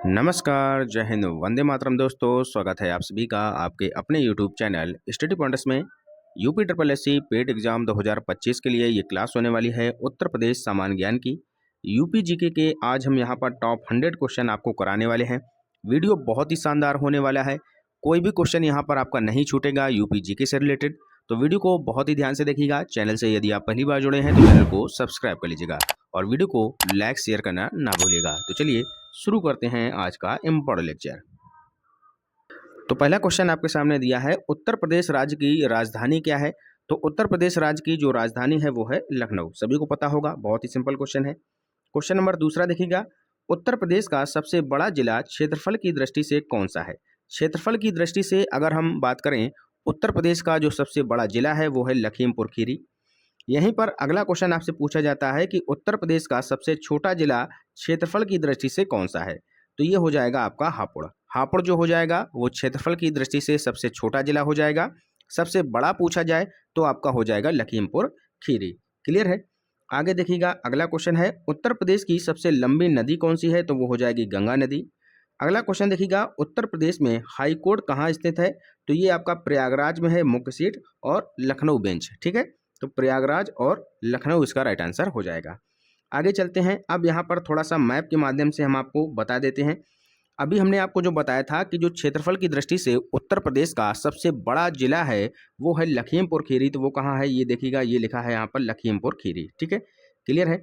नमस्कार, जय हिंद, वंदे मातरम दोस्तों। स्वागत है आप सभी का आपके अपने यूट्यूब चैनल स्टडी पॉइंट्स में। यूपी ट्रिपल एससी पेट एग्जाम 2025 के लिए ये क्लास होने वाली है उत्तर प्रदेश सामान्य ज्ञान की। यूपी जीके के आज हम यहाँ पर टॉप 100 क्वेश्चन आपको कराने वाले हैं। वीडियो बहुत ही शानदार होने वाला है। कोई भी क्वेश्चन यहाँ पर आपका नहीं छूटेगा यूपी जीके से रिलेटेड, तो वीडियो को बहुत ही ध्यान से देखिएगा। चैनल से यदि आप पहली बार जुड़े हैं तो चैनल को सब्सक्राइब कर लीजिएगा और वीडियो को लाइक शेयर करना ना भूलिएगा। तो चलिए शुरू करते हैं आज का इम्पोर्टेंट लेक्चर। तो पहला क्वेश्चन आपके सामने दिया है, उत्तर प्रदेश राज्य की राजधानी क्या है। तो उत्तर प्रदेश राज्य की जो राजधानी है वो है लखनऊ। सभी को पता होगा, बहुत ही सिंपल क्वेश्चन है। क्वेश्चन नंबर दूसरा देखिएगा, उत्तर प्रदेश का सबसे बड़ा जिला क्षेत्रफल की दृष्टि से कौन सा है। क्षेत्रफल की दृष्टि से अगर हम बात करें, उत्तर प्रदेश का जो सबसे बड़ा जिला है वो है लखीमपुर खीरी। यहीं पर अगला क्वेश्चन आपसे पूछा जाता है कि उत्तर प्रदेश का सबसे छोटा जिला क्षेत्रफल की दृष्टि से कौन सा है। तो ये हो जाएगा आपका हापुड़। हापुड़ जो हो जाएगा वो क्षेत्रफल की दृष्टि से सबसे छोटा जिला हो जाएगा। सबसे बड़ा पूछा जाए तो आपका हो जाएगा लखीमपुर खीरी। क्लियर है। आगे देखिएगा, अगला क्वेश्चन है, उत्तर प्रदेश की सबसे लंबी नदी कौन सी है। तो वो हो जाएगी गंगा नदी। अगला क्वेश्चन देखिएगा, उत्तर प्रदेश में हाई कोर्ट कहाँ स्थित है। तो ये आपका प्रयागराज में है मुख्य सीट, और लखनऊ बेंच। ठीक है, तो प्रयागराज और लखनऊ इसका राइट आंसर हो जाएगा। आगे चलते हैं। अब यहाँ पर थोड़ा सा मैप के माध्यम से हम आपको बता देते हैं। अभी हमने आपको जो बताया था कि जो क्षेत्रफल की दृष्टि से उत्तर प्रदेश का सबसे बड़ा जिला है वो है लखीमपुर खीरी। तो वो कहाँ है, ये देखिएगा, ये लिखा है यहाँ पर लखीमपुर खीरी। ठीक है, क्लियर है।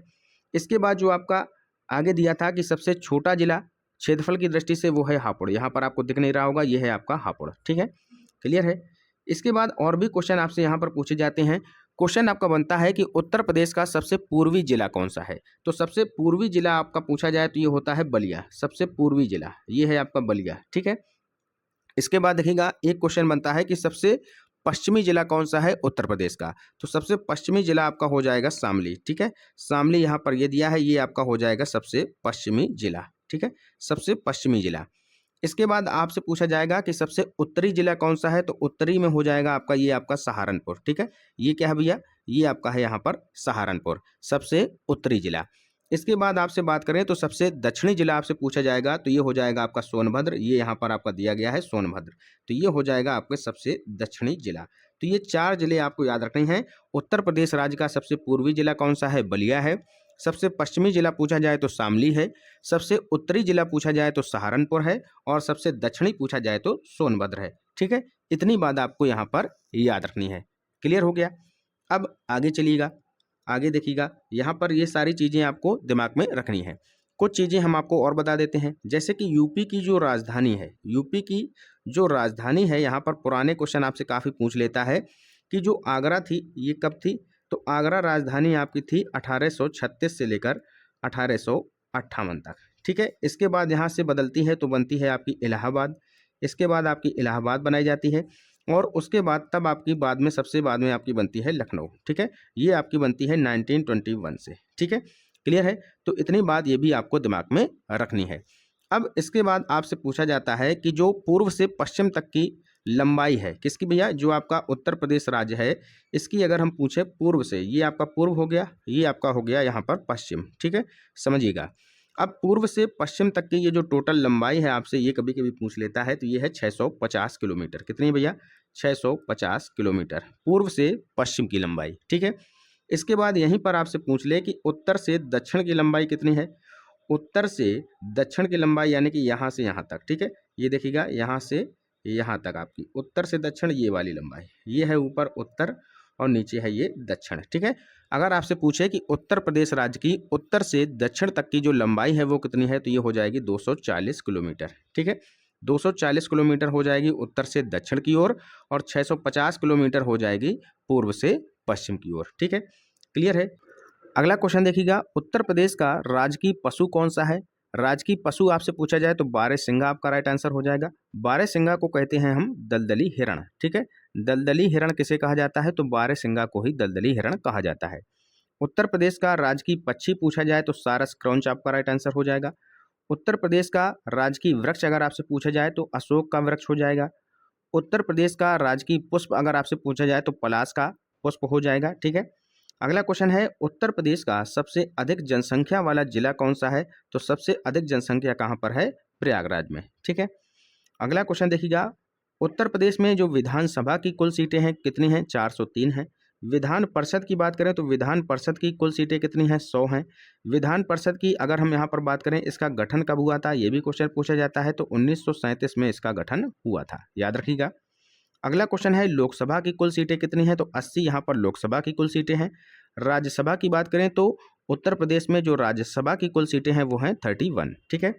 इसके बाद जो आपका आगे दिया था कि सबसे छोटा जिला क्षेत्रफल की दृष्टि से वो है हापुड़। यहाँ पर आपको दिख नहीं रहा होगा, ये है आपका हापुड़। ठीक है, क्लियर है। इसके बाद और भी क्वेश्चन आपसे यहाँ पर पूछे जाते हैं। क्वेश्चन आपका बनता है कि उत्तर प्रदेश का सबसे पूर्वी जिला कौन सा है। तो सबसे पूर्वी जिला आपका पूछा जाए तो ये होता है बलिया। सबसे पूर्वी जिला ये है आपका बलिया। ठीक है। इसके बाद देखिएगा, एक क्वेश्चन बनता है कि सबसे पश्चिमी जिला कौन सा है उत्तर प्रदेश का। तो सबसे पश्चिमी जिला आपका हो जाएगा शामली। ठीक है, शामली यहाँ पर ये दिया है, ये आपका हो जाएगा सबसे पश्चिमी जिला। ठीक है, सबसे पश्चिमी जिला। इसके बाद आपसे पूछा जाएगा कि सबसे उत्तरी जिला कौन सा है। तो उत्तरी में हो जाएगा आपका ये आपका सहारनपुर। ठीक है, ये क्या है भैया, ये आपका है यहाँ पर सहारनपुर, सबसे उत्तरी जिला। इसके बाद आपसे बात करें तो सबसे दक्षिणी जिला आपसे पूछा जाएगा तो ये हो जाएगा आपका सोनभद्र। ये यहाँ पर आपका दिया गया है सोनभद्र, तो ये हो जाएगा आपके सबसे दक्षिणी जिला। तो ये 4 जिले आपको याद रखने हैं। उत्तर प्रदेश राज्य का सबसे पूर्वी जिला कौन सा है, बलिया है। सबसे पश्चिमी जिला पूछा जाए तो शामली है। सबसे उत्तरी जिला पूछा जाए तो सहारनपुर है, और सबसे दक्षिणी पूछा जाए तो सोनभद्र है। ठीक है, इतनी बात आपको यहाँ पर याद रखनी है। क्लियर हो गया। अब आगे चलिएगा, आगे देखिएगा, यहाँ पर ये सारी चीज़ें आपको दिमाग में रखनी है। कुछ चीज़ें हम आपको और बता देते हैं, जैसे कि यूपी की जो राजधानी है, यूपी की जो राजधानी है, यहाँ पर पुराने क्वेश्चन आपसे काफ़ी पूछ लेता है कि जो आगरा थी ये कब थी। तो आगरा राजधानी आपकी थी 1836 से लेकर 1858 तक। ठीक है, इसके बाद यहाँ से बदलती है तो बनती है आपकी इलाहाबाद। इसके बाद आपकी इलाहाबाद बनाई जाती है, और उसके बाद तब आपकी बाद में सबसे बाद में आपकी बनती है लखनऊ। ठीक है, ये आपकी बनती है 1921 से। ठीक है, क्लियर है। तो इतनी बात ये भी आपको दिमाग में रखनी है। अब इसके बाद आपसे पूछा जाता है कि जो पूर्व से पश्चिम तक की लंबाई है किसकी भैया, जो आपका उत्तर प्रदेश राज्य है इसकी अगर हम पूछे पूर्व से, ये आपका पूर्व हो गया, ये आपका हो गया यहाँ पर पश्चिम। ठीक है, समझिएगा। अब पूर्व से पश्चिम तक की ये जो टोटल लंबाई है आपसे ये कभी कभी पूछ लेता है, तो ये है 650 किलोमीटर। कितनी भैया, 650 किलोमीटर पूर्व से पश्चिम की लंबाई। ठीक है, इसके बाद यहीं पर आपसे पूछ ले कि उत्तर से दक्षिण की लंबाई कितनी है। उत्तर से दक्षिण की लंबाई यानी कि यहाँ से यहाँ तक। ठीक है, ये देखिएगा, यहाँ से यहाँ तक आपकी उत्तर से दक्षिण ये वाली लंबाई, ये है ऊपर उत्तर और नीचे है ये दक्षिण। ठीक है, अगर आपसे पूछे कि उत्तर प्रदेश राज्य की उत्तर से दक्षिण तक की जो लंबाई है वो कितनी है, तो ये हो जाएगी 240 किलोमीटर। ठीक है, 240 किलोमीटर हो जाएगी उत्तर से दक्षिण की ओर, और 650 किलोमीटर हो जाएगी पूर्व से पश्चिम की ओर। ठीक है, क्लियर है। अगला क्वेश्चन देखिएगा, उत्तर प्रदेश का राजकीय पशु कौन सा है। राजकीय पशु आपसे पूछा जाए तो बारहसिंगा आपका राइट आंसर हो जाएगा। बारहसिंगा को कहते हैं हम दलदली हिरण। ठीक है, दलदली हिरण किसे कहा जाता है, तो बारहसिंगा को ही दलदली हिरण कहा जाता है। उत्तर प्रदेश का राजकीय पक्षी पूछा जाए तो सारस क्रौंच आपका राइट आंसर हो जाएगा। उत्तर प्रदेश का राजकीय वृक्ष अगर आपसे पूछा जाए तो अशोक का वृक्ष हो जाएगा। उत्तर प्रदेश का राजकीय पुष्प अगर आपसे पूछा जाए तो पलाश का पुष्प हो जाएगा। ठीक है, अगला क्वेश्चन है, उत्तर प्रदेश का सबसे अधिक जनसंख्या वाला जिला कौन सा है। तो सबसे अधिक जनसंख्या कहाँ पर है, प्रयागराज में। ठीक है, अगला क्वेश्चन देखिएगा, उत्तर प्रदेश में जो विधानसभा की कुल सीटें हैं कितनी हैं? 403 हैं। विधान परिषद की बात करें तो विधान परिषद की कुल सीटें कितनी हैं? 100 हैं। विधान परिषद की अगर हम यहाँ पर बात करें, इसका गठन कब हुआ था, ये भी क्वेश्चन पूछा जाता है, तो 1937 में इसका गठन हुआ था, याद रखिएगा। अगला क्वेश्चन है, लोकसभा की कुल सीटें कितनी हैं? तो 80 यहाँ पर लोकसभा की कुल सीटें हैं। राज्यसभा की बात करें तो उत्तर प्रदेश में जो राज्यसभा की कुल सीटें हैं वो हैं 31। ठीक है,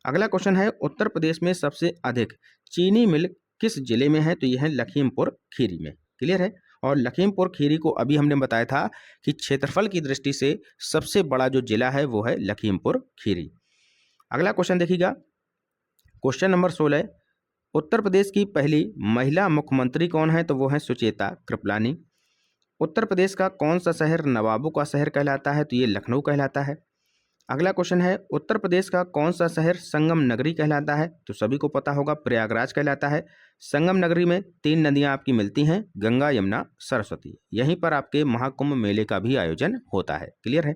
अगला क्वेश्चन है, उत्तर प्रदेश में सबसे अधिक चीनी मिल किस जिले में है? तो यह है लखीमपुर खीरी में। क्लियर है, और लखीमपुर खीरी को अभी हमने बताया था कि क्षेत्रफल की दृष्टि से सबसे बड़ा जो जिला है वो है लखीमपुर खीरी। अगला क्वेश्चन देखिएगा, क्वेश्चन नंबर 16, उत्तर प्रदेश की पहली महिला मुख्यमंत्री कौन है? तो वो है सुचेता कृपलानी। उत्तर प्रदेश का कौन सा शहर नवाबों का शहर कहलाता है? तो ये लखनऊ कहलाता है। अगला क्वेश्चन है, उत्तर प्रदेश का कौन सा शहर संगम नगरी कहलाता है? तो सभी को पता होगा, प्रयागराज कहलाता है। संगम नगरी में 3 नदियां आपकी मिलती हैं, गंगा, यमुना, सरस्वती। यहीं पर आपके महाकुंभ मेले का भी आयोजन होता है। क्लियर है।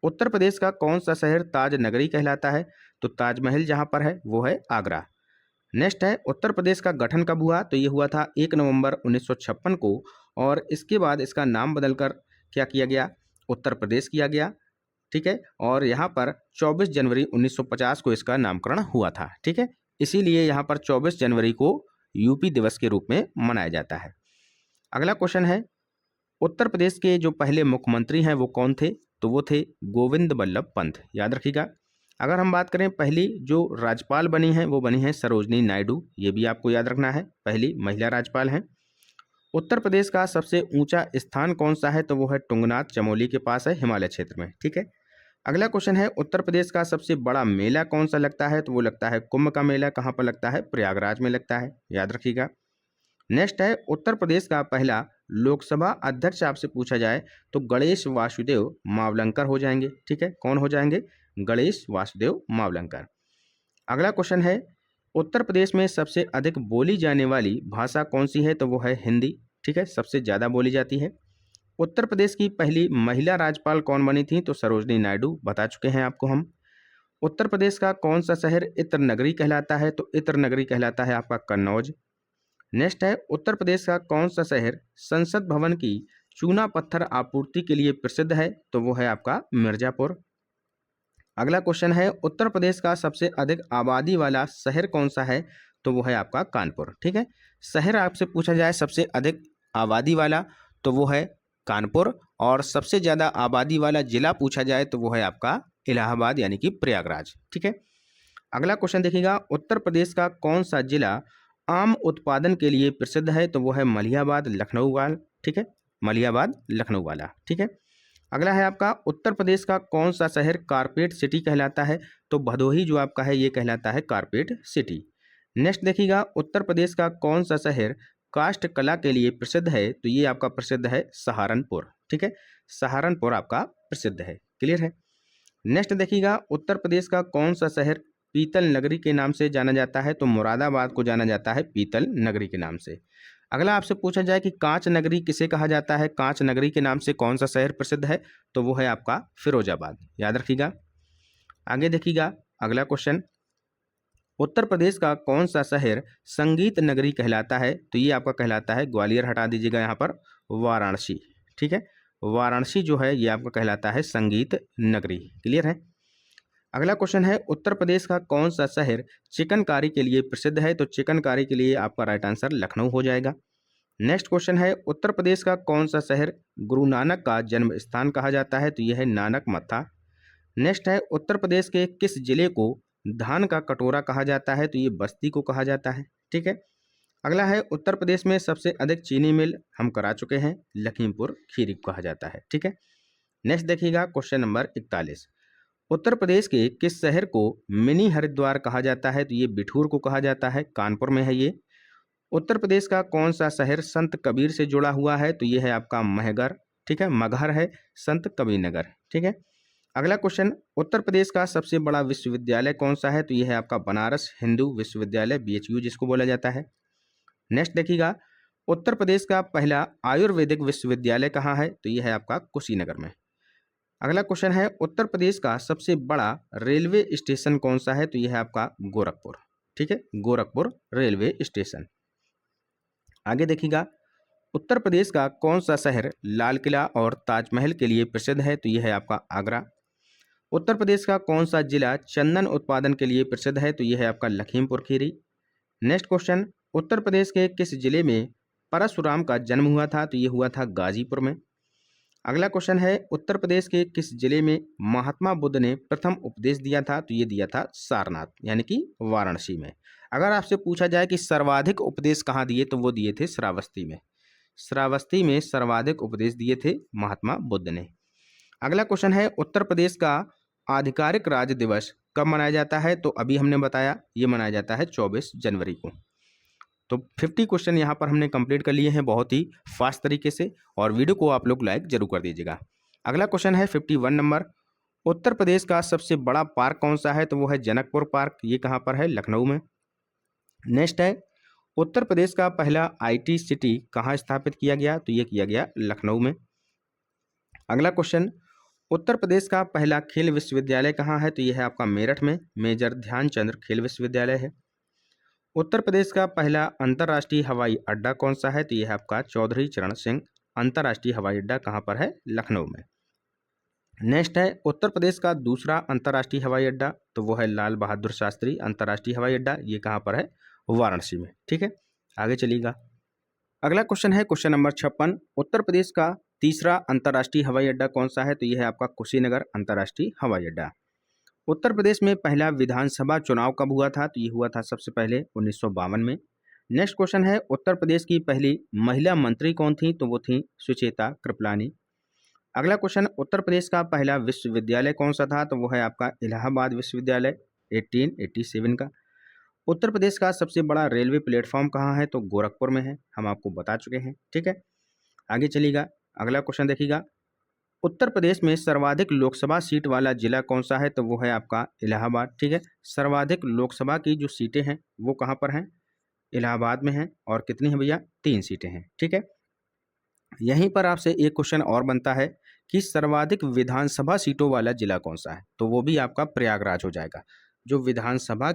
उत्तर प्रदेश का कौन सा शहर ताज नगरी कहलाता है? तो ताजमहल जहां पर है वो है आगरा। नेक्स्ट है, उत्तर प्रदेश का गठन कब हुआ? तो ये हुआ था 1 नवंबर 1956 को, और इसके बाद इसका नाम बदलकर क्या किया गया? उत्तर प्रदेश किया गया। ठीक है, और यहाँ पर 24 जनवरी 1950 को इसका नामकरण हुआ था। ठीक है, इसीलिए यहाँ पर 24 जनवरी को यूपी दिवस के रूप में मनाया जाता है। अगला क्वेश्चन है, उत्तर प्रदेश के जो पहले मुख्यमंत्री हैं वो कौन थे? तो वो थे गोविंद बल्लभ पंत, याद रखिएगा। अगर हम बात करें, पहली जो राज्यपाल बनी हैं वो बनी है सरोजनी नायडू, ये भी आपको याद रखना है, पहली महिला राज्यपाल हैं। उत्तर प्रदेश का सबसे ऊंचा स्थान कौन सा है? तो वो है टुंगनाथ, चमोली के पास है, हिमालय क्षेत्र में। ठीक है, अगला क्वेश्चन है, उत्तर प्रदेश का सबसे बड़ा मेला कौन सा लगता है? तो वो लगता है कुंभ का मेला। कहाँ पर लगता है? प्रयागराज में लगता है, याद रखिएगा। नेक्स्ट है, उत्तर प्रदेश का पहला लोकसभा अध्यक्ष आपसे पूछा जाए तो गणेश वासुदेव मावलंकर हो जाएंगे। ठीक है, कौन हो जाएंगे? गणेश वासुदेव मावलंकर। अगला क्वेश्चन है, उत्तर प्रदेश में सबसे अधिक बोली जाने वाली भाषा कौन सी है? तो वो है हिंदी। ठीक है, सबसे ज़्यादा बोली जाती है। उत्तर प्रदेश की पहली महिला राज्यपाल कौन बनी थी? तो सरोजनी नायडू, बता चुके हैं आपको हम। उत्तर प्रदेश का कौन सा शहर इत्र नगरी कहलाता है? तो इत्र नगरी कहलाता है आपका कन्नौज। नेक्स्ट है, उत्तर प्रदेश का कौन सा शहर संसद भवन की चूना पत्थर आपूर्ति के लिए प्रसिद्ध है? तो वो है आपका मिर्जापुर। अगला क्वेश्चन है, उत्तर प्रदेश का सबसे अधिक आबादी वाला शहर कौन सा है? तो वो है आपका कानपुर। ठीक है, शहर आपसे पूछा जाए सबसे अधिक आबादी वाला तो वो है कानपुर, और सबसे ज़्यादा आबादी वाला जिला पूछा जाए तो वो है आपका इलाहाबाद यानी कि प्रयागराज। ठीक है, अगला क्वेश्चन देखिएगा, उत्तर प्रदेश का कौन सा जिला आम उत्पादन के लिए प्रसिद्ध है? तो वो है मलिहाबाद, लखनऊ वाला। ठीक है, मलिहाबाद, लखनऊ वाला। ठीक है, अगला है आपका, उत्तर प्रदेश का कौन सा शहर कारपेट सिटी कहलाता है? तो भदोही जो आपका है ये कहलाता है कारपेट सिटी। नेक्स्ट देखिएगा, उत्तर प्रदेश का कौन सा शहर काष्ठ कला के लिए प्रसिद्ध है? तो ये आपका प्रसिद्ध है सहारनपुर। ठीक है, सहारनपुर आपका प्रसिद्ध है। क्लियर है। नेक्स्ट देखिएगा, उत्तर प्रदेश का कौन सा शहर पीतल नगरी के नाम से जाना जाता है? तो मुरादाबाद को जाना जाता है पीतल नगरी के नाम से। अगला आपसे पूछा जाए कि कांच नगरी किसे कहा जाता है? कांच नगरी के नाम से कौन सा शहर प्रसिद्ध है? तो वो है आपका फिरोजाबाद, याद रखिएगा। आगे देखिएगा, अगला क्वेश्चन, उत्तर प्रदेश का कौन सा शहर संगीत नगरी कहलाता है? तो ये आपका कहलाता है, ग्वालियर हटा दीजिएगा यहाँ पर, वाराणसी। ठीक है, वाराणसी जो है ये आपका कहलाता है संगीत नगरी। क्लियर है। अगला क्वेश्चन है, उत्तर प्रदेश का कौन सा शहर चिकनकारी के लिए प्रसिद्ध है? तो चिकनकारी के लिए आपका राइट आंसर लखनऊ हो जाएगा। नेक्स्ट क्वेश्चन है, उत्तर प्रदेश का कौन सा शहर गुरु नानक का जन्म स्थान कहा जाता है? तो यह है नानक मत्था। नेक्स्ट है, उत्तर प्रदेश के किस जिले को धान का कटोरा कहा जाता है? तो ये बस्ती को कहा जाता है। ठीक है, अगला है, उत्तर प्रदेश में सबसे अधिक चीनी मिल हम करा चुके हैं, लखीमपुर खीरी को कहा जाता है। ठीक है, नेक्स्ट देखिएगा, क्वेश्चन नंबर 41, उत्तर प्रदेश के किस शहर को मिनी हरिद्वार कहा जाता है? तो ये बिठूर को कहा जाता है, कानपुर में है ये। उत्तर प्रदेश का कौन सा शहर संत कबीर से जुड़ा हुआ है? तो ये है आपका महगर। ठीक है, मगहर है संत कबीर नगर। ठीक है, अगला क्वेश्चन, उत्तर प्रदेश का सबसे बड़ा विश्वविद्यालय कौन सा है? तो यह है आपका बनारस हिंदू विश्वविद्यालय, BHU जिसको बोला जाता है। नेक्स्ट देखिएगा, उत्तर प्रदेश का पहला आयुर्वेदिक विश्वविद्यालय कहाँ है? तो यह है आपका कुशीनगर में। अगला क्वेश्चन है उत्तर प्रदेश का सबसे बड़ा रेलवे स्टेशन कौन सा है? तो यह है आपका गोरखपुर। ठीक है, गोरखपुर रेलवे स्टेशन। आगे देखिएगा, उत्तर प्रदेश का कौन सा शहर लाल किला और ताजमहल के लिए प्रसिद्ध है? तो यह है आपका आगरा। उत्तर प्रदेश का कौन सा जिला चंदन उत्पादन के लिए प्रसिद्ध है? तो यह है आपका लखीमपुर खीरी। नेक्स्ट क्वेश्चन, उत्तर प्रदेश के किस जिले में परशुराम का जन्म हुआ था? तो यह हुआ था गाजीपुर में। अगला क्वेश्चन है, उत्तर प्रदेश के किस जिले में महात्मा बुद्ध ने प्रथम उपदेश दिया था? तो ये दिया था सारनाथ यानी कि वाराणसी में। अगर आपसे पूछा जाए कि सर्वाधिक उपदेश कहाँ दिए, तो वो दिए थे श्रावस्ती में। श्रावस्ती में सर्वाधिक उपदेश दिए थे महात्मा बुद्ध ने। अगला क्वेश्चन है, उत्तर प्रदेश का आधिकारिक राज्य दिवस कब मनाया जाता है? तो अभी हमने बताया, ये मनाया जाता है 24 जनवरी को। तो 50 क्वेश्चन यहाँ पर हमने कंप्लीट कर लिए हैं बहुत ही फास्ट तरीके से, और वीडियो को आप लोग लाइक जरूर कर दीजिएगा। अगला क्वेश्चन है 51 नंबर, उत्तर प्रदेश का सबसे बड़ा पार्क कौन सा है? तो वो है जनकपुर पार्क। ये कहाँ पर है? लखनऊ में। नेक्स्ट है, उत्तर प्रदेश का पहला IT सिटी कहाँ स्थापित किया गया? तो ये किया गया लखनऊ में। अगला क्वेश्चन, उत्तर प्रदेश का पहला खेल विश्वविद्यालय कहाँ है? तो यह है आपका मेरठ में, मेजर ध्यानचंद्र खेल विश्वविद्यालय है। उत्तर प्रदेश का पहला अंतर्राष्ट्रीय हवाई अड्डा कौन सा है? तो यह है आपका चौधरी चरण सिंह अंतर्राष्ट्रीय हवाई अड्डा। कहाँ पर है? लखनऊ में। नेक्स्ट है, उत्तर प्रदेश का दूसरा अंतर्राष्ट्रीय हवाई अड्डा, तो वो है लाल बहादुर शास्त्री अंतर्राष्ट्रीय हवाई अड्डा। ये कहाँ पर है? वाराणसी में। ठीक है, आगे चलिएगा। अगला क्वेश्चन है क्वेश्चन नंबर 56, उत्तर प्रदेश का तीसरा अंतर्राष्ट्रीय हवाई अड्डा कौन सा है? तो यह है आपका कुशीनगर अंतर्राष्ट्रीय हवाई अड्डा। उत्तर प्रदेश में पहला विधानसभा चुनाव कब हुआ था? तो ये हुआ था सबसे पहले 1952 में। नेक्स्ट क्वेश्चन है, उत्तर प्रदेश की पहली महिला मंत्री कौन थी? तो वो थी सुचेता कृपलानी। अगला क्वेश्चन, उत्तर प्रदेश का पहला विश्वविद्यालय कौन सा था? तो वो है आपका इलाहाबाद विश्वविद्यालय 1887 का। उत्तर प्रदेश का सबसे बड़ा रेलवे प्लेटफॉर्म कहाँ है? तो गोरखपुर में है, हम आपको बता चुके हैं। ठीक है, आगे चलिएगा। अगला क्वेश्चन देखिएगा, उत्तर प्रदेश में सर्वाधिक लोकसभा सीट वाला जिला कौन सा है? तो वो है आपका इलाहाबाद। ठीक है, सर्वाधिक लोकसभा की जो सीटें हैं वो कहाँ पर हैं? इलाहाबाद में हैं। और कितनी हैं भैया? 3 सीटें हैं। ठीक है, यहीं पर आपसे एक क्वेश्चन और बनता है कि सर्वाधिक विधानसभा सीटों वाला जिला कौन सा है? तो वो भी आपका प्रयागराज हो जाएगा। जो विधानसभा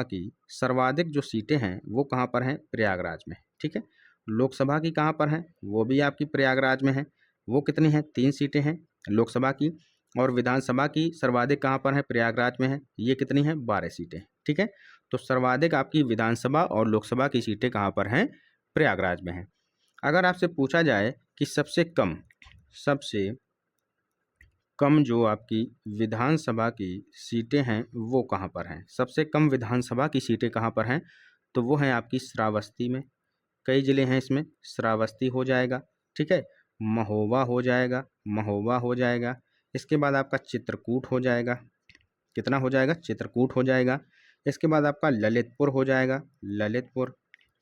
की सर्वाधिक जो सीटें हैं वो कहाँ पर हैं? प्रयागराज में। ठीक है, लोकसभा की कहाँ पर हैं? वो भी आपकी प्रयागराज में है। वो कितनी हैं? 3 सीटें हैं लोकसभा की। और विधानसभा की सर्वाधिक कहाँ पर है? प्रयागराज में है। ये कितनी हैं? 12 सीटें। ठीक है, तो सर्वाधिक आपकी विधानसभा और लोकसभा की सीटें कहाँ पर हैं? प्रयागराज में हैं। अगर आपसे पूछा जाए कि सबसे कम जो आपकी विधानसभा की सीटें हैं वो कहाँ पर हैं? सबसे कम विधानसभा की सीटें कहाँ पर हैं? तो वो हैं आपकी श्रावस्ती में। कई जिले हैं इसमें, श्रावस्ती हो जाएगा। ठीक है, महोबा हो जाएगा। इसके बाद आपका चित्रकूट हो जाएगा। कितना हो जाएगा? चित्रकूट हो जाएगा। इसके बाद आपका ललितपुर हो जाएगा, ललितपुर।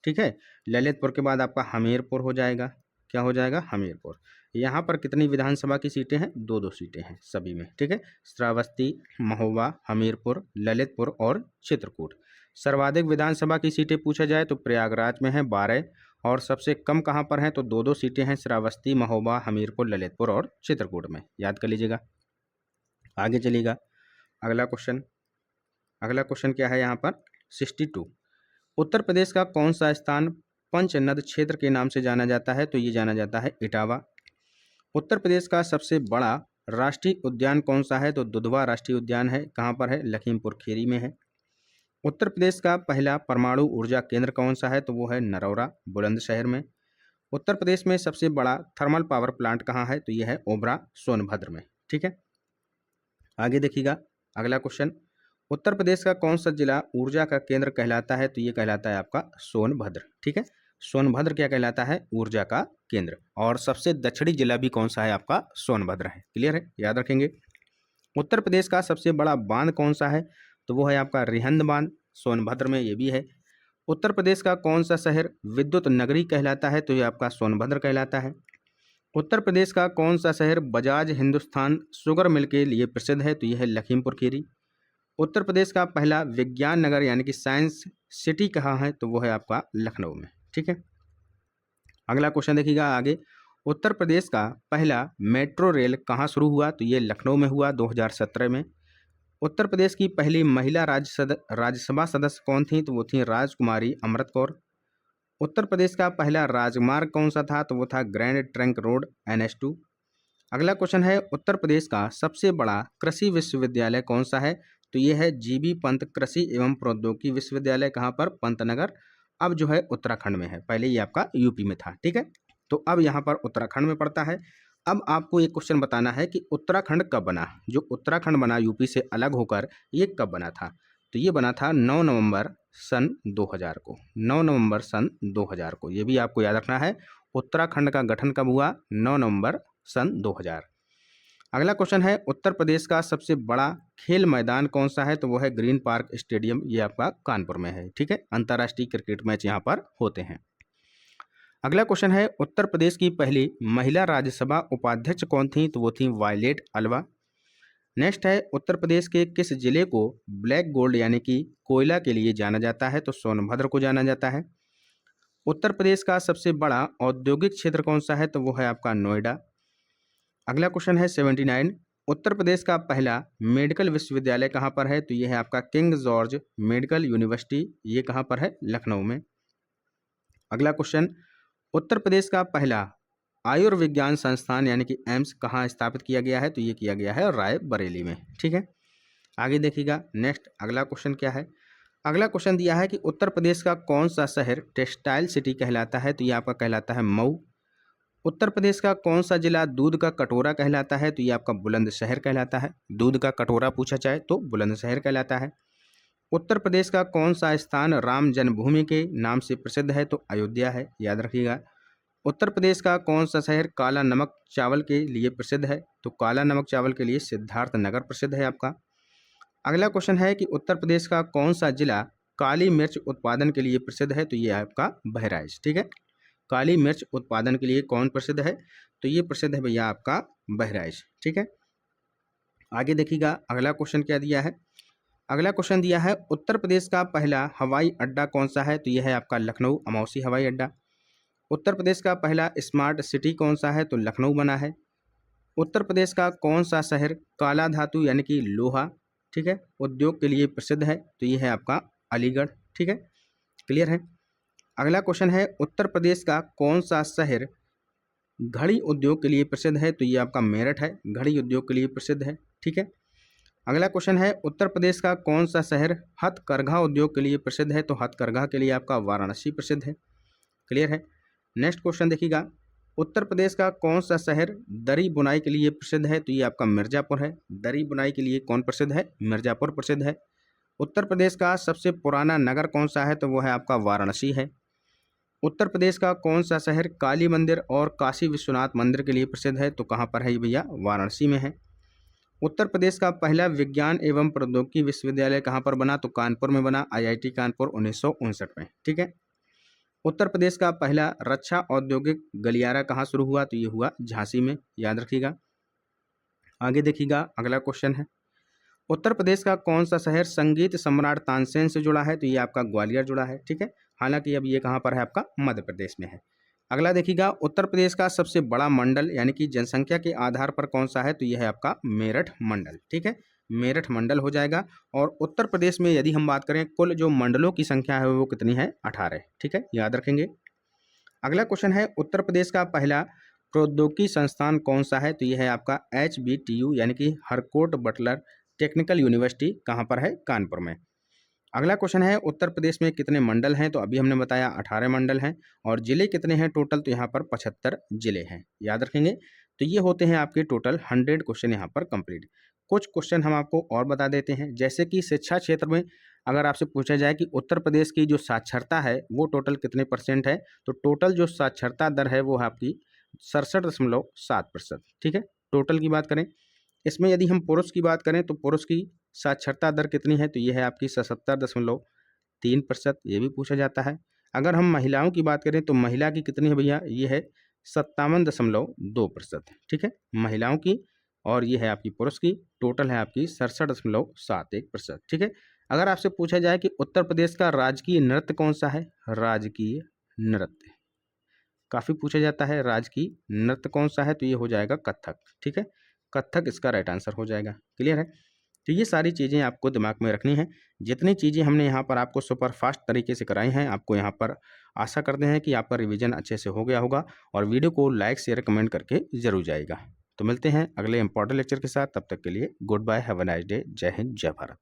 ठीक है, ललितपुर के बाद आपका हमीरपुर हो जाएगा। क्या हो जाएगा? हमीरपुर। यहाँ पर कितनी विधानसभा की सीटें हैं? 2-2 सीटें हैं सभी में। ठीक है, श्रावस्ती, महोबा, हमीरपुर, ललितपुर और चित्रकूट। सर्वाधिक विधानसभा की सीटें पूछा जाए तो प्रयागराज में है 12, और सबसे कम कहाँ पर हैं? तो 2-2 सीटें हैं, श्रावस्ती, महोबा, हमीरपुर, ललितपुर और चित्रकूट में। याद कर लीजिएगा। आगे चलिएगा। अगला क्वेश्चन क्या है यहाँ पर? 62, उत्तर प्रदेश का कौन सा स्थान पंचनद क्षेत्र के नाम से जाना जाता है? तो ये जाना जाता है इटावा। उत्तर प्रदेश का सबसे बड़ा राष्ट्रीय उद्यान कौन सा है? तो दुधवा राष्ट्रीय उद्यान है। कहाँ पर है? लखीमपुर खीरी में है। उत्तर प्रदेश का पहला परमाणु ऊर्जा केंद्र कौन सा है? तो वो है नरौरा, बुलंदशहर में। उत्तर प्रदेश में सबसे बड़ा थर्मल पावर प्लांट कहाँ है? तो यह है ओबरा, सोनभद्र में। ठीक है, आगे देखिएगा। अगला क्वेश्चन, उत्तर प्रदेश का कौन सा जिला ऊर्जा का केंद्र कहलाता है? तो ये कहलाता है आपका सोनभद्र। ठीक है, सोनभद्र क्या कहलाता है? ऊर्जा का केंद्र। और सबसे दक्षिणी जिला भी कौन सा है? आपका सोनभद्र है। क्लियर है, याद रखेंगे। उत्तर प्रदेश का सबसे बड़ा बांध कौन सा है? तो वो है आपका रिहंद बांध, सोनभद्र में ये भी है। उत्तर प्रदेश का कौन सा शहर विद्युत नगरी कहलाता है? तो ये आपका सोनभद्र कहलाता है। उत्तर प्रदेश का कौन सा शहर बजाज हिंदुस्तान शुगर मिल के लिए प्रसिद्ध है? तो यह है लखीमपुर खीरी। उत्तर प्रदेश का पहला विज्ञान नगर यानी कि साइंस सिटी कहाँ है? तो वो है आपका लखनऊ में। ठीक है, अगला क्वेश्चन देखिएगा आगे। उत्तर प्रदेश का पहला मेट्रो रेल कहाँ शुरू हुआ? तो ये लखनऊ में हुआ 2017 में। उत्तर प्रदेश की पहली महिला राज्यसभा सदस्य कौन थी? तो वो थी राजकुमारी अमृत कौर। उत्तर प्रदेश का पहला राजमार्ग कौन सा था? तो वो था ग्रैंड ट्रंक रोड NH2। अगला क्वेश्चन है, उत्तर प्रदेश का सबसे बड़ा कृषि विश्वविद्यालय कौन सा है? तो ये है जीबी पंत कृषि एवं प्रौद्योगिकी विश्वविद्यालय। कहाँ पर? पंतनगर। अब जो है उत्तराखंड में है, पहले ये आपका यूपी में था। ठीक है, तो अब यहाँ पर उत्तराखंड में पड़ता है। अब आपको एक क्वेश्चन बताना है कि उत्तराखंड कब बना? जो उत्तराखंड बना यूपी से अलग होकर, ये कब बना था? तो ये बना था 9 नवंबर सन 2000 को। 9 नवंबर सन 2000 को, ये भी आपको याद रखना है। उत्तराखंड का गठन कब हुआ? 9 नवंबर सन 2000। अगला क्वेश्चन है, उत्तर प्रदेश का सबसे बड़ा खेल मैदान कौन सा है? तो वो है ग्रीन पार्क स्टेडियम, ये आपका कानपुर में है। ठीक है, अंतर्राष्ट्रीय क्रिकेट मैच यहाँ पर होते हैं। अगला क्वेश्चन है, उत्तर प्रदेश की पहली महिला राज्यसभा उपाध्यक्ष कौन थी? तो वो थी वायलेट अल्वा। नेक्स्ट है, उत्तर प्रदेश के किस जिले को ब्लैक गोल्ड यानी कि कोयला के लिए जाना जाता है? तो सोनभद्र को जाना जाता है। उत्तर प्रदेश का सबसे बड़ा औद्योगिक क्षेत्र कौन सा है? तो वो है आपका नोएडा। अगला क्वेश्चन है 79, उत्तर प्रदेश का पहला मेडिकल विश्वविद्यालय कहाँ पर है? तो ये है आपका किंग जॉर्ज मेडिकल यूनिवर्सिटी, ये कहाँ पर है? लखनऊ में। अगला क्वेश्चन, उत्तर प्रदेश का पहला आयुर्विज्ञान संस्थान यानी कि एम्स कहाँ स्थापित किया गया है? तो ये किया गया है रायबरेली में। ठीक है, आगे देखिएगा। नेक्स्ट अगला क्वेश्चन क्या है? अगला क्वेश्चन दिया है कि उत्तर प्रदेश का कौन सा शहर टेक्सटाइल सिटी कहलाता है? तो ये आपका कहलाता है मऊ। उत्तर प्रदेश का कौन सा जिला दूध का कटोरा कहलाता है? तो ये आपका बुलंदशहर कहलाता है। दूध का कटोरा पूछा जाए तो बुलंदशहर कहलाता है। उत्तर प्रदेश का कौन सा स्थान राम जन्मभूमि के नाम से प्रसिद्ध है? तो अयोध्या है, याद रखिएगा। उत्तर प्रदेश का कौन सा शहर काला नमक चावल के लिए प्रसिद्ध है? तो काला नमक चावल के लिए सिद्धार्थ नगर प्रसिद्ध है आपका। अगला क्वेश्चन है कि उत्तर प्रदेश का कौन सा जिला काली मिर्च उत्पादन के लिए प्रसिद्ध है? तो ये है आपका बहराइच। ठीक है, काली मिर्च उत्पादन के लिए कौन प्रसिद्ध है? तो ये प्रसिद्ध है भैया आपका बहराइच। ठीक है, आगे देखिएगा अगला क्वेश्चन क्या दिया है। अगला क्वेश्चन दिया है, उत्तर प्रदेश का पहला हवाई अड्डा कौन सा है? तो यह है आपका लखनऊ अमौसी हवाई अड्डा। उत्तर प्रदेश का पहला स्मार्ट सिटी कौन सा है? तो लखनऊ बना है। उत्तर प्रदेश का कौन सा शहर काला धातु यानी कि लोहा, ठीक है, उद्योग के लिए प्रसिद्ध है? तो ये है आपका अलीगढ़। ठीक है, क्लियर है। अगला क्वेश्चन है, उत्तर प्रदेश का कौन सा शहर घड़ी उद्योग के लिए प्रसिद्ध है? तो ये आपका मेरठ है, घड़ी उद्योग के लिए प्रसिद्ध है। ठीक है, अगला क्वेश्चन है, उत्तर प्रदेश का कौन सा शहर हथकरघा उद्योग के लिए प्रसिद्ध है? तो हथकरघा के लिए आपका वाराणसी प्रसिद्ध है। क्लियर है। नेक्स्ट क्वेश्चन देखिएगा, उत्तर प्रदेश का कौन सा शहर दरी बुनाई के लिए प्रसिद्ध है? तो ये आपका मिर्जापुर है। दरी बुनाई के लिए कौन प्रसिद्ध है? मिर्जापुर प्रसिद्ध है। उत्तर प्रदेश का सबसे पुराना नगर कौन सा है? तो वो है आपका वाराणसी है। उत्तर प्रदेश का कौन सा शहर काली मंदिर और काशी विश्वनाथ मंदिर के लिए प्रसिद्ध है? तो कहाँ पर है ये भैया? वाराणसी में है। उत्तर प्रदेश का पहला विज्ञान एवं प्रौद्योगिकी विश्वविद्यालय कहाँ पर बना? तो कानपुर में बना, IIT कानपुर 1959 में। ठीक है, उत्तर प्रदेश का पहला रक्षा औद्योगिक गलियारा कहाँ शुरू हुआ? तो ये हुआ झांसी में, याद रखिएगा। आगे देखिएगा अगला क्वेश्चन है, उत्तर प्रदेश का कौन सा शहर संगीत सम्राट तानसेन से जुड़ा है? तो ये आपका ग्वालियर जुड़ा है। ठीक है, हालांकि अब ये कहाँ पर है? आपका मध्य प्रदेश में है। अगला देखिएगा, उत्तर प्रदेश का सबसे बड़ा मंडल यानी कि जनसंख्या के आधार पर कौन सा है? तो यह है आपका मेरठ मंडल। ठीक है, मेरठ मंडल हो जाएगा। और उत्तर प्रदेश में यदि हम बात करें कुल जो मंडलों की संख्या है वो कितनी है? 18। ठीक है, याद रखेंगे। अगला क्वेश्चन है, उत्तर प्रदेश का पहला प्रौद्योगिकी संस्थान कौन सा है? तो यह है आपका HBTU यानी कि हरकोट बटलर टेक्निकल यूनिवर्सिटी। कहाँ पर है? कानपुर में। अगला क्वेश्चन है, उत्तर प्रदेश में कितने मंडल हैं? तो अभी हमने बताया 18 मंडल हैं। और जिले कितने हैं टोटल? तो यहाँ पर 75 जिले हैं, याद रखेंगे। तो ये होते हैं आपके टोटल 100 क्वेश्चन यहाँ पर कंप्लीट। कुछ क्वेश्चन हम आपको और बता देते हैं, जैसे कि शिक्षा क्षेत्र में अगर आपसे पूछा जाए कि उत्तर प्रदेश की जो साक्षरता है वो टोटल कितने % है? तो टोटल जो साक्षरता दर है वो है आपकी 67.7%। ठीक है, टोटल की बात करें। इसमें यदि हम पुरुष की बात करें तो पुरुष की साक्षरता दर कितनी है? तो ये है आपकी 77.3%, ये भी पूछा जाता है। अगर हम महिलाओं की बात करें तो महिला की कितनी है भैया? ये है 57.2%। ठीक है, महिलाओं की। और ये है आपकी पुरुष की, टोटल है आपकी 67.71%। ठीक है, अगर आपसे पूछा जाए कि उत्तर प्रदेश का राजकीय नृत्य कौन सा है? राजकीय नृत्य, काफ़ी पूछा जाता है। राजकीय नृत्य कौन सा है? तो ये हो जाएगा कथक। ठीक है, कथक इसका राइट आंसर हो जाएगा। क्लियर है? तो ये सारी चीज़ें आपको दिमाग में रखनी है। जितनी चीज़ें हमने यहाँ पर आपको सुपर फास्ट तरीके से कराई हैं, आपको यहाँ पर आशा करते हैं कि आपका रिवीजन अच्छे से हो गया होगा और वीडियो को लाइक शेयर कमेंट करके ज़रूर जाएगा। तो मिलते हैं अगले इंपॉर्टेंट लेक्चर के साथ। तब तक के लिए goodbye, have a nice day. जय हिंद, जय भारत।